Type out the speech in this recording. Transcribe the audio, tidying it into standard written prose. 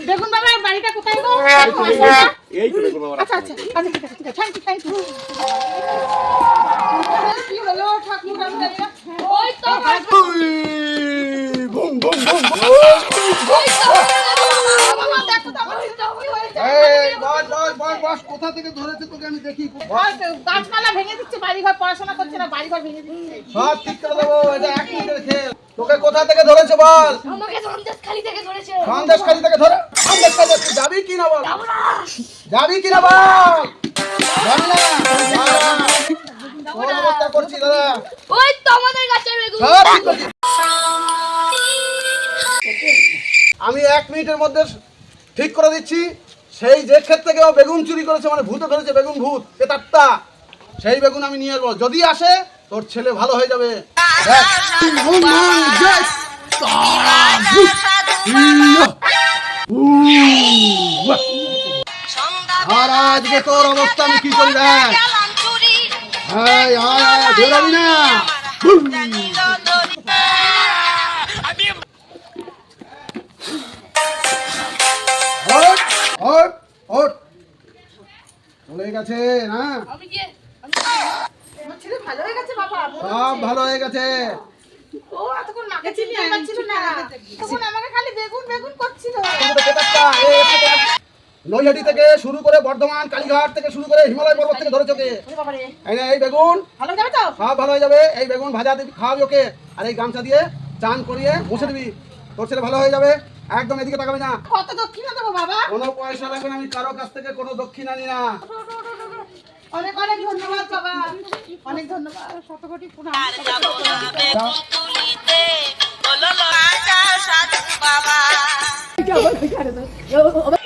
দেখুন বাবা বাড়িটা কোথায় গো? এই তো বেগুন বাবা। আচ্ছা আচ্ছা আচ্ছা ঠিক আছে থ্যাংক ইউ কি হলো ঠাকুর রাস্তায় ওই তো বুম বুম বুম বস কোথা থেকে ধরেছে তোকে আমি দেখি গাছপালা ভেঙে দিচ্ছে বাড়িঘর পড়াশোনা করছে না বাড়িঘর ভেঙে দিচ্ছে সব ঠিক করে দেবো এটা এক মিনিটের খেল তোকে কোথা থেকে ধরেছে বল আমাকে সন্দেশখালি থেকে ধরেছে। সন্দেশখালী থেকে ধরে সন্দেশখালী যাবি কি না বল যাবি কি না বল যাবি না কোন অবস্থা করছি দাদা ওই তো আমাদের গাছের বেগুন। সব ঠিক করছি। আমি এক মিনিটের মধ্যে ঠিক করে দিচ্ছি সেই যে ক্ষেত থেকে ও বেগুন চুরি করেছে মানে ভূতে ধরেছে বেগুন ভূত পেতাত্তা সেই বেগুন আমি নিয়ে আসবো যদি আসে তোর ছেলে ভালো হয়ে যাবে দেখ। আর আজকে তোর অবস্থা আমি কি করি দেখ বেরোবি না ওট ওট চলে গেছে না আমি গিয়ে আমার ছেলে ভালো হয়ে গেছে বাবা সব ভালো হয়ে গেছে ও এতক্ষণ মাকে চিনতে পারছিল না তখন আমাকে খালি বেগুন বেগুন করছিল নৈহাটি থেকে শুরু করে বর্ধমান কালীঘাট থেকে শুরু করে হিমালয় পর্বত থেকে ধরেছে ওকে বাবা রে এই বেগুন ভালো যাবে তো সব ভালো হয়ে যাবে এই বেগুন ভাজা দিবি খাওয়াবি ওকে আর এই গামছা দিয়ে চান করিয়ে বসে দিবি তোর ছেলে ভালো হয়ে যাবে একদম এদিকে তাকাবি না কত দক্ষিণা দেবো বাবা কোনো পয়সা লাগবে না আমি কারো কাছ থেকে কোনো দক্ষিণা নি না অনেক অনেক ধন্যবাদ বাবা অনেক ধন্যবাদ শত কোটি প্রণাম যা।